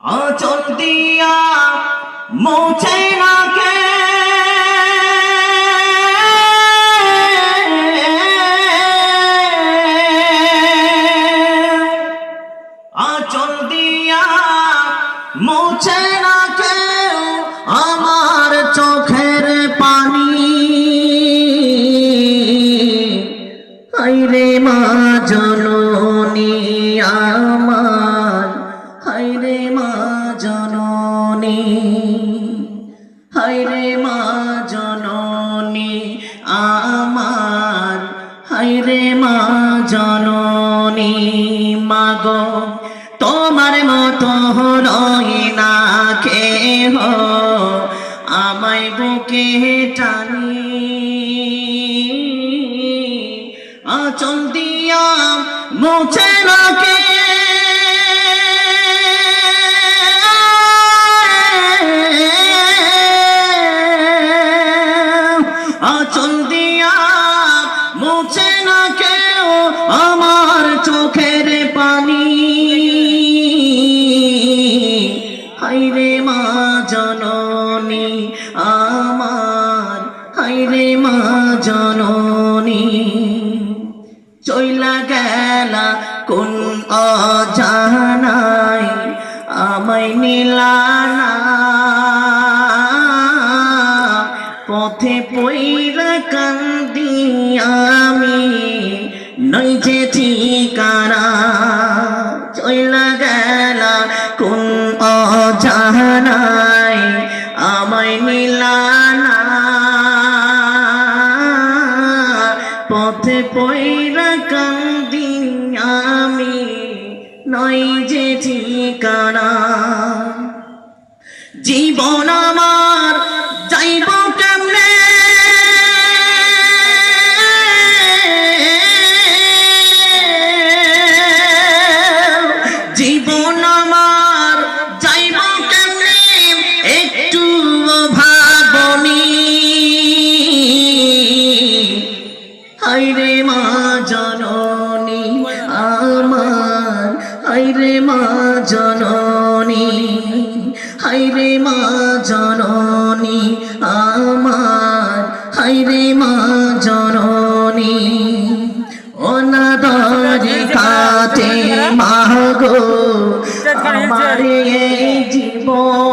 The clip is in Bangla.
আঁচল দিয়া মোছে না কে আঁচল দিয়া মোছে না কেউ আমার চোখের পানি। হায়রে মা জননী আমার, হায়রে মা জননী, হায়রে মা জননী আমার, হায়রে মা জননী। মাগো তোমার মতো নয় না কেহ আমায় বুকে টানি। আঁচল দিয়া মুছে না কে আঁচল দিয়া মুছে না কেউ আমার চোখের পানি। হায়রে মা জননী আমার, হায়রে মা জননী। চইলা গেলা কোন অজানায় আমায় নিলানা, পথে পইরা কান্দি আমি নই যে ঠিকানা। চইলা গেলা কোন অজানায় আমায় নিলানা, পথে পইরা কান্দি আমি নই যে ঠিকানা। জীবন আমার যাইব কেমনে জীবন আমার যাইব কেমনে একটু ভাবনি। হায়রে মা জননী আমার, হায়রে মা জননী, হায়রে মা জননী আমার, হায়রে মা জননী। অনাদরে কাটে মাগো আমার এই জীবন।